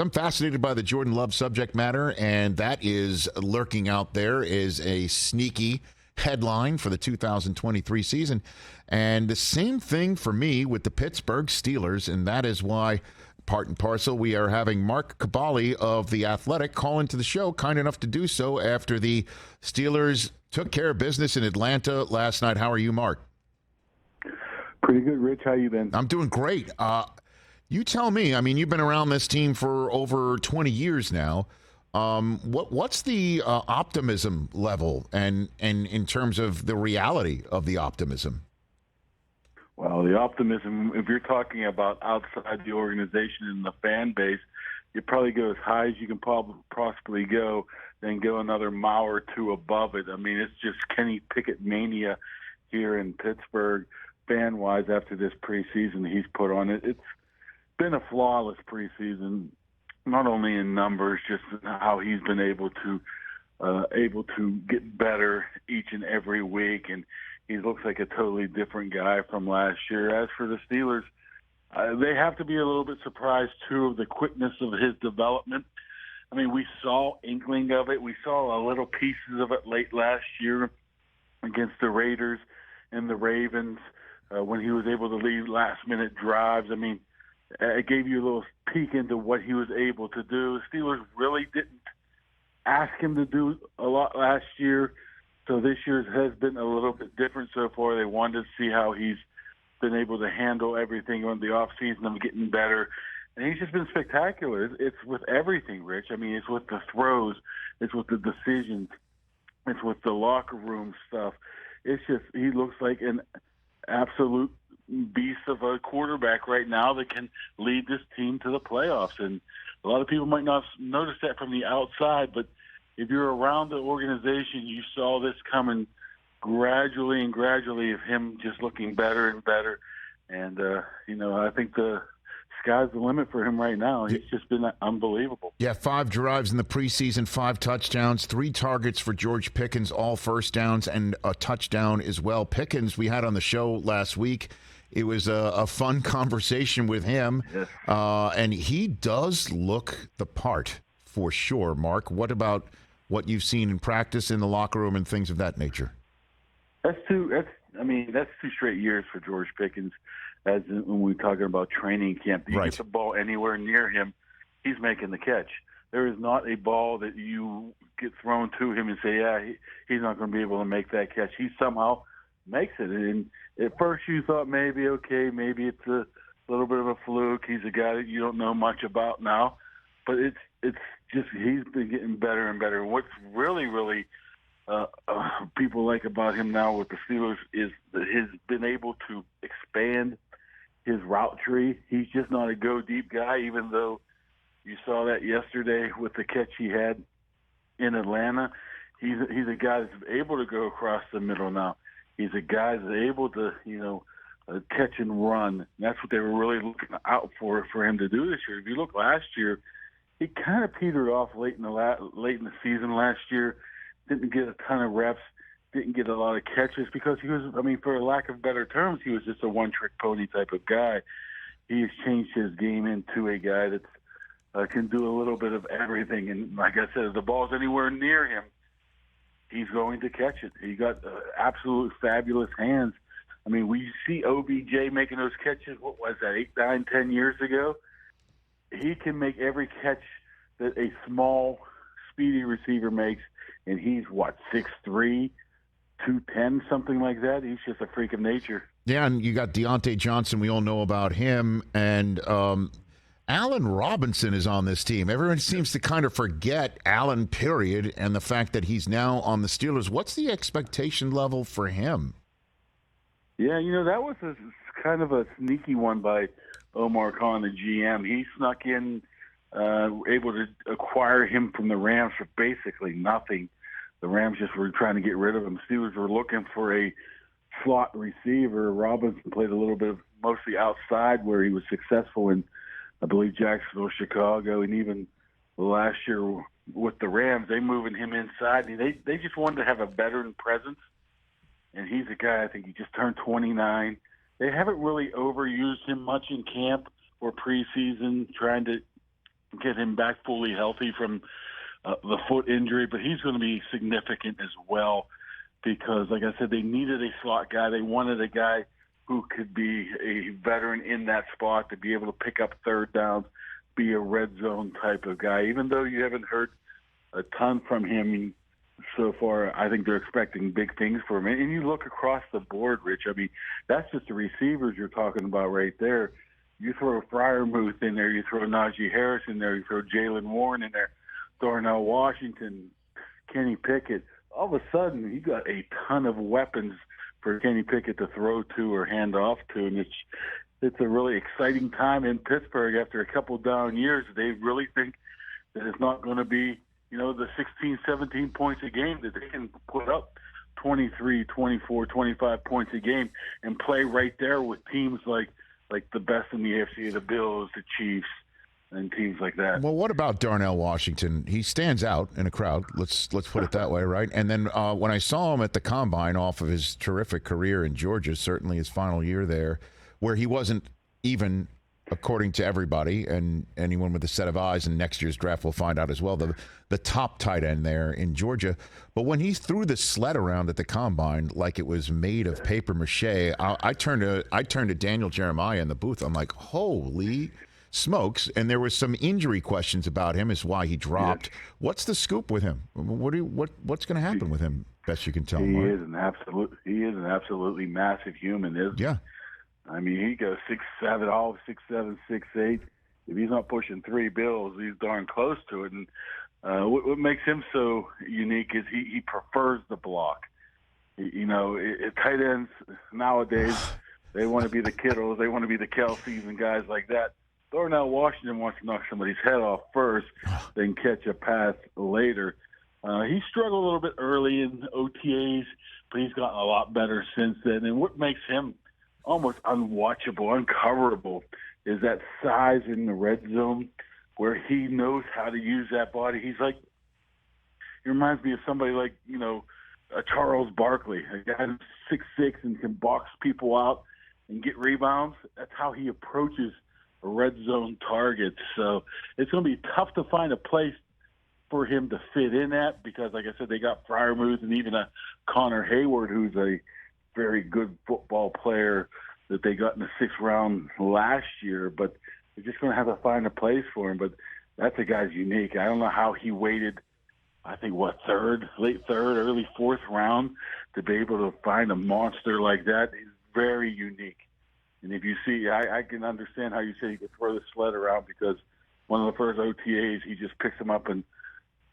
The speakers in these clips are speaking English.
I'm fascinated by the Jordan Love subject matter, and that is lurking out there is a sneaky headline for the 2023 season. And the same thing for me with the Pittsburgh Steelers, and that is why, part and parcel, we are having Mark Kaboly of The Athletic call into the show, kind enough to do so after the Steelers took care of business in Atlanta last night. How are you, Mark? Pretty good, Rich. How you been? I'm doing great. You tell me. I mean, you've been around this team for over 20 years now. What's the optimism level, and in terms of the reality of the optimism? Well, the optimism, if you're talking about outside the organization and the fan base, you probably go as high as you can possibly go, then go another mile or two above it. I mean, it's just Kenny Pickett mania here in Pittsburgh, fan-wise, after this preseason he's put on it. It's been a flawless preseason, not only in numbers, just how he's been able to get better each and every week, and he looks like a totally different guy from last year. As for the Steelers, they have to be a little bit surprised too of the quickness of his development. I mean, we saw inkling of it. We saw a little pieces of it late last year against the Raiders and the Ravens when he was able to lead last-minute drives. I mean, it gave you a little peek into what he was able to do. The Steelers really didn't ask him to do a lot last year, so this year's has been a little bit different so far. They wanted to see how he's been able to handle everything on the offseason of getting better. And he's just been spectacular. It's with everything, Rich. I mean, it's with the throws. It's with the decisions. It's with the locker room stuff. It's just he looks like an absolute beast of a quarterback right now that can lead this team to the playoffs. And a lot of people might not notice that from the outside, but if you're around the organization, you saw this coming gradually of him just looking better and better. And, I think the sky's the limit for him right now. He's just been unbelievable. Yeah, 5 drives in the preseason, 5 touchdowns, 3 targets for George Pickens, all first downs, and a touchdown as well. Pickens, we had on the show last week. It was a fun conversation with him, yes. And he does look the part for sure. Mark, what about what you've seen in practice, in the locker room, and things of that nature? That's two straight years for George Pickens. As when we're talking about training camp, you get the ball anywhere near him, he's making the catch. There is not a ball that you get thrown to him and say, he's not going to be able to make that catch. He somehow makes it. And at first you thought maybe it's a little bit of a fluke. He's a guy that you don't know much about now. But it's just he's been getting better and better. What's really, really people like about him now with the Steelers is that he's been able to expand his route tree. He's just not a go-deep guy, even though you saw that yesterday with the catch he had in Atlanta. He's a guy that's able to go across the middle now. He's a guy that's able to, catch and run. And that's what they were really looking out for him to do this year. If you look last year, he kind of petered off late in the season last year. Didn't get a ton of reps. Didn't get a lot of catches because he was, for lack of better terms, he was just a one-trick pony type of guy. He has changed his game into a guy that can do a little bit of everything. And like I said, if the ball's anywhere near him, he's going to catch it. He got absolute fabulous hands. We see OBJ making those catches, what was that, 8, 9, 10 years ago? He can make every catch that a small, speedy receiver makes, and he's, 6'3", 210, something like that. He's just a freak of nature. Yeah, and you got Deontay Johnson. We all know about him. And Allen Robinson is on this team. Everyone seems to kind of forget Allen, period, and the fact that he's now on the Steelers. What's the expectation level for him? Yeah, that was kind of a sneaky one by Omar Khan, the GM. He snuck in, able to acquire him from the Rams for basically nothing. The Rams just were trying to get rid of him. Steelers were looking for a slot receiver. Robinson played a little bit of mostly outside where he was successful in, I believe, Jacksonville, Chicago, and even last year with the Rams, they moving him inside. And they just wanted to have a veteran presence. And he's a guy, I think he just turned 29. They haven't really overused him much in camp or preseason, trying to get him back fully healthy from the foot injury, but he's going to be significant as well because, like I said, they needed a slot guy. They wanted a guy who could be a veteran in that spot to be able to pick up third downs, be a red zone type of guy. Even though you haven't heard a ton from him so far, I think they're expecting big things for him. And you look across the board, Rich, I mean, that's just the receivers you're talking about right there. You throw Freiermuth in there, you throw Najee Harris in there, you throw Jalen Warren in there, Darnell Washington, Kenny Pickett. All of a sudden, you got a ton of weapons for Kenny Pickett to throw to or hand off to, and it's a really exciting time in Pittsburgh after a couple down years. They really think that it's not going to be, the 16, 17 points a game, that they can put up 23, 24, 25 points a game and play right there with teams like the best in the AFC, the Bills, the Chiefs, and teams like that. Well, what about Darnell Washington? He stands out in a crowd. Let's put it that way, right? And then when I saw him at the Combine off of his terrific career in Georgia, certainly his final year there, where he wasn't even, according to everybody and anyone with a set of eyes, and next year's draft will find out as well, the top tight end there in Georgia. But when he threw the sled around at the Combine like it was made of paper mache, I turned to Daniel Jeremiah in the booth. I'm like, holy smokes. And there was some injury questions about him as why he dropped. Yeah. What's the scoop with him? What's going to happen with him, best you can tell? He is an absolutely massive human, isn't he? Yeah. I mean, he goes 6'7", all 6'7", 6'8". If he's not pushing 3 bills, he's darn close to it. And what makes him so unique is he prefers the block. Tight ends nowadays, they want to be the Kittles, they want to be the Kelce's and guys like that. Darnell Washington wants to knock somebody's head off first, then catch a pass later. He struggled a little bit early in OTAs, but he's gotten a lot better since then. And what makes him almost unwatchable, uncoverable, is that size in the red zone where he knows how to use that body. He reminds me of somebody like, a Charles Barkley, a guy who's 6'6" and can box people out and get rebounds. That's how he approaches a red zone target. So it's going to be tough to find a place for him to fit in at because, like I said, they got Freiermuth and even a Connor Hayward, who's a very good football player that they got in the 6th round last year, but they're just going to have to find a place for him. But that's a guy's unique. I don't know how he waited, I think, late third, early 4th round to be able to find a monster like that. He's very unique. And if you see, I can understand how you say you could throw the sled around because one of the first OTAs, he just picks him up and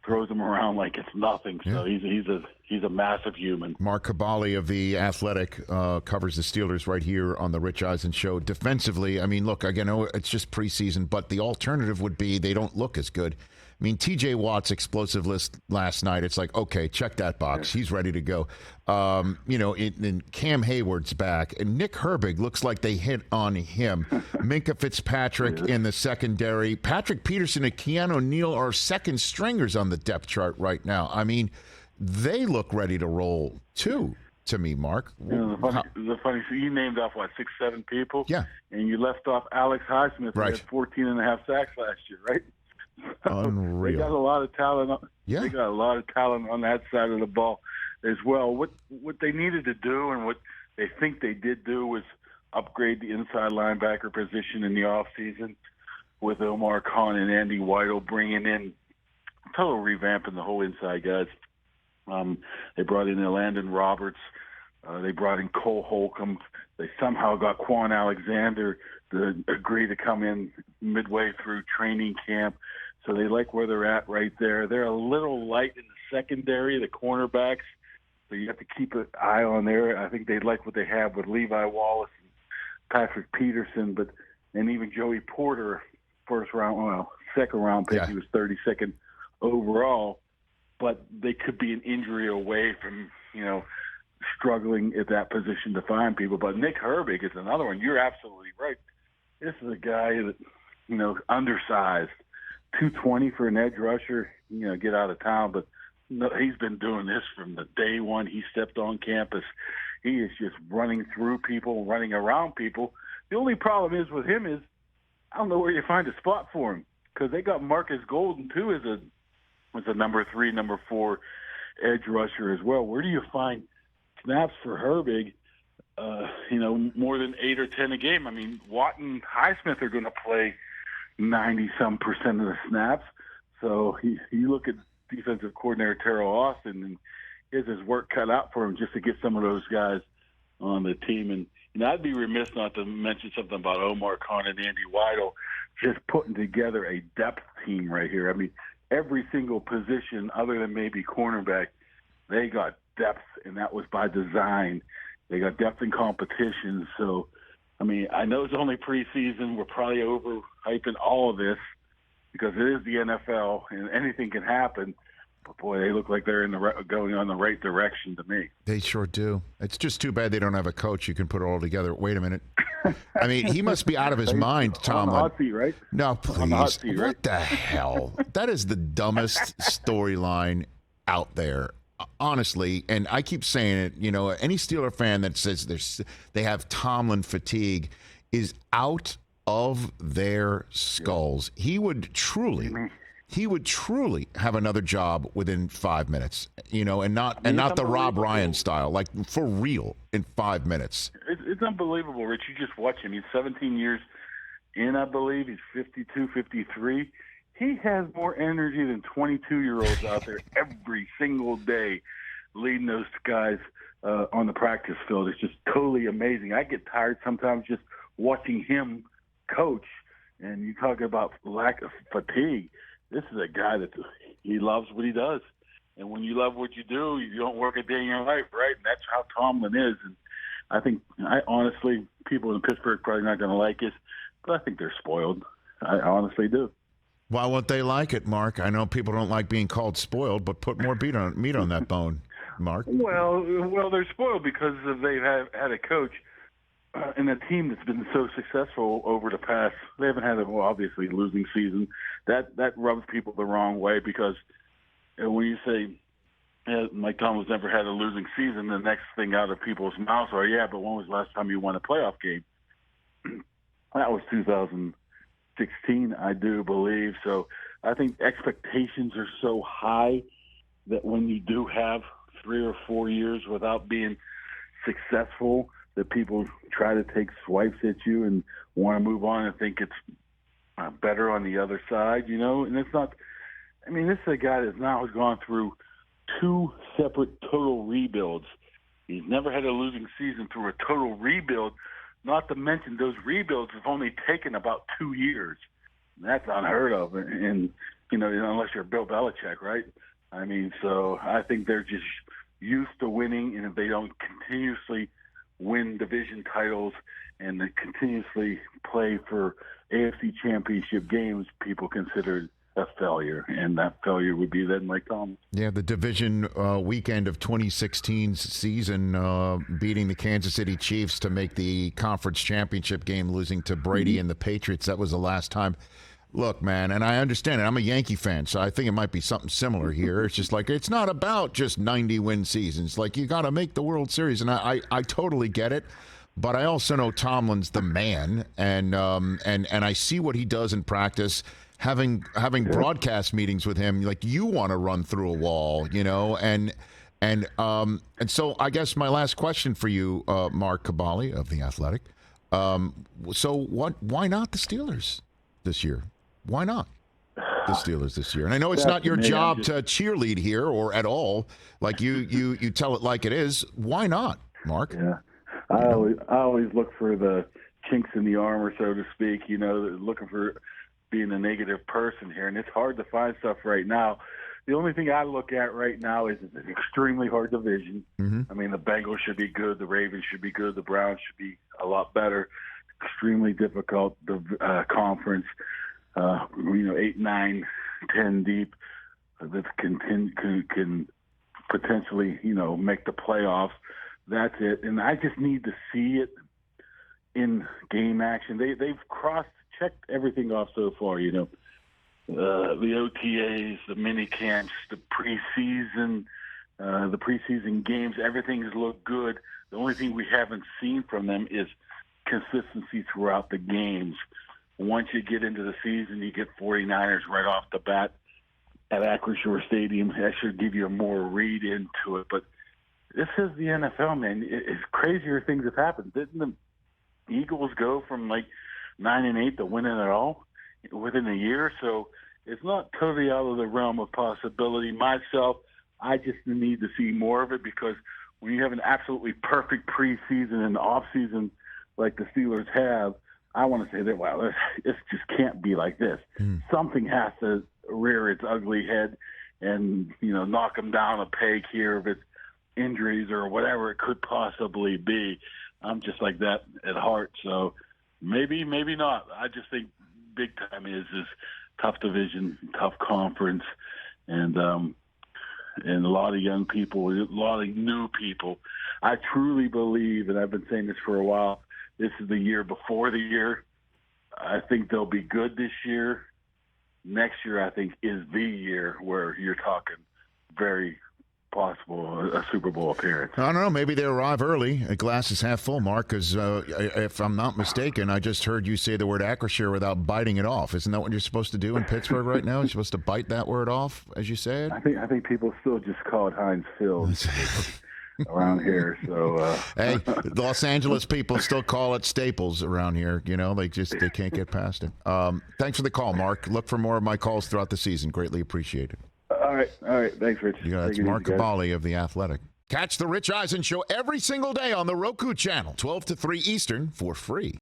throws him around like it's nothing. So he's a massive human. Mark Kaboly of The Athletic covers the Steelers right here on the Rich Eisen Show. Defensively, I mean, look, I know it's just preseason, but the alternative would be they don't look as good. I mean, TJ Watt's explosive list last night, it's like, okay, check that box. He's ready to go. And Cam Hayward's back. And Nick Herbig looks like they hit on him. Minkah Fitzpatrick in the secondary. Patrick Peterson and Keanu Neal are second stringers on the depth chart right now. I mean, they look ready to roll, too, to me, Mark. The funny thing, you named off, 6, 7 people? Yeah. And you left off Alex Highsmith, who had 14 and a half sacks last year, right? Unreal. They got a lot of talent. Yeah. They got a lot of talent on that side of the ball as well. What they needed to do and what they think they did do was upgrade the inside linebacker position in the offseason with Omar Khan and Andy Weidel bringing in total revamping the whole inside guys. They brought in Landon Roberts. They brought in Cole Holcomb. They somehow got Quan Alexander to agree to come in midway through training camp. So they like where they're at right there. They're a little light in the secondary, the cornerbacks. So you have to keep an eye on there. I think they like what they have with Levi Wallace and Patrick Peterson, and even Joey Porter, second round pick. Yeah. He was 32nd overall. But they could be an injury away from, struggling at that position to find people. But Nick Herbig is another one. You're absolutely right. This is a guy that, undersized. 220 for an edge rusher, get out of town. But no, he's been doing this from the day one he stepped on campus. He is just running through people, running around people. The only problem is with him is I don't know where you find a spot for him. because they got Marcus Golden too as a number 3, number 4 edge rusher as well. Where do you find snaps for Herbig? More than 8 or 10 a game. I mean, Watt and Highsmith are going to play 90-some% of the snaps. So you look at defensive coordinator Terrell Austin, and he has his work cut out for him just to get some of those guys on the team. And I'd be remiss not to mention something about Omar Khan and Andy Weidel just putting together a depth team right here. I mean, every single position other than maybe cornerback, they got depth, and that was by design. They got depth in competition. So, I mean, I know it's only preseason. We're probably overhyping all of this because it is the NFL and anything can happen. But, boy, they look like they're going on the right direction to me. They sure do. It's just too bad they don't have a coach who can put it all together. Wait a minute. I mean, he must be out of his mind, Tomlin. On the hot seat, right? No, please. On the hot seat, right? What the hell? That is the dumbest storyline out there. Honestly, and I keep saying it, any Steeler fan that says they have Tomlin fatigue is out of their skulls. He would truly have another job within 5 minutes, and not the Rob Ryan style, like for real in 5 minutes. It's unbelievable, Rich. You just watch him. He's 17 years in, I believe. He's 52, 53. He has more energy than 22-year-olds out there every single day leading those guys on the practice field. It's just totally amazing. I get tired sometimes just watching him coach, and you talk about lack of fatigue. This is a guy that he loves what he does. And when you love what you do, you don't work a day in your life, right? And that's how Tomlin is. And I honestly, people in Pittsburgh probably not going to like it, but I think they're spoiled. I honestly do. Why won't they like it, Mark? I know people don't like being called spoiled, but put more meat on that bone, Mark. Well, they're spoiled because they've had a coach and a team that's been so successful over the past. They haven't had obviously losing season. That rubs people the wrong way because when you say Mike Tomlin's never had a losing season, the next thing out of people's mouths are, yeah, but when was the last time you won a playoff game? That was 2016, I do believe. So I think expectations are so high that when you do have 3 or 4 years without being successful, that people try to take swipes at you and want to move on and think it's better on the other side, And it's not – I mean, this is a guy that now has gone through 2 separate total rebuilds. He's never had a losing season through a total rebuild. Not to mention those rebuilds have only taken about 2 years. That's unheard of, and unless you're Bill Belichick, right? I mean, so I think they're just used to winning, and if they don't continuously win division titles and they continuously play for AFC championship games, people consider it a failure, and that failure would be then Mike Tomlin. Yeah, the division weekend of 2016's season, beating the Kansas City Chiefs to make the conference championship game, losing to Brady and the Patriots. That was the last time. Look, man, and I understand it. I'm a Yankee fan, so I think it might be something similar here. It's just like it's not about just 90-win seasons. Like, you got to make the World Series, and I totally get it. But I also know Tomlin's the man, and I see what he does in practice. Having broadcast meetings with him, like, you want to run through a wall, and so I guess my last question for you, Mark Kaboly of The Athletic. Why not the Steelers this year? Why not the Steelers this year? And I know it's not your job to cheerlead here or at all. Like, you tell it like it is. Why not, Mark? Yeah, I always look for the chinks in the armor, so to speak. Looking for being a negative person here, and it's hard to find stuff right now. The only thing I look at right now is it's an extremely hard division. Mm-hmm. I mean, the Bengals should be good, the Ravens should be good, the Browns should be a lot better. Extremely difficult conference. 8, 9, 10 deep that can potentially make the playoffs. That's it, and I just need to see it in game action. They've checked everything off so far. The OTAs, the mini camps, the preseason games. Everything has looked good. The only thing we haven't seen from them is consistency throughout the games. once you get into the season, you get 49ers right off the bat at Acrisure Stadium. That should give you a more read into it. But this is the NFL, man. It's crazier things have happened. Didn't the Eagles go from like 9-8 to winning it all within a year? So it's not totally out of the realm of possibility. Myself, I just need to see more of it, because when you have an absolutely perfect preseason and offseason like the Steelers have, I want to say that, wow, this just can't be like this. Something has to rear its ugly head and, knock them down a peg here if it's injuries or whatever it could possibly be. I'm just like that at heart. So maybe not. I just think big time is tough division, tough conference, and a lot of young people, a lot of new people. I truly believe, and I've been saying this for a while, this is the year before the year. I think they'll be good this year. Next year, I think, is the year where you're talking very possible a Super Bowl appearance. I don't know. Maybe they arrive early. A glass is half full, Mark, because if I'm not mistaken, I just heard you say the word Acrisure without biting it off. Isn't that what you're supposed to do in Pittsburgh right now? You're supposed to bite that word off, as you said? I think people still just call it Heinz Field around here. So hey, Los Angeles people still call it Staples around here. They can't get past it. Thanks for the call, Mark. Look for more of my calls throughout the season. Greatly appreciate it. All right. Thanks, Rich. That's Mark Kaboly of The Athletic. Catch the Rich Eisen Show every single day on the Roku channel, 12 to 3 Eastern, for free.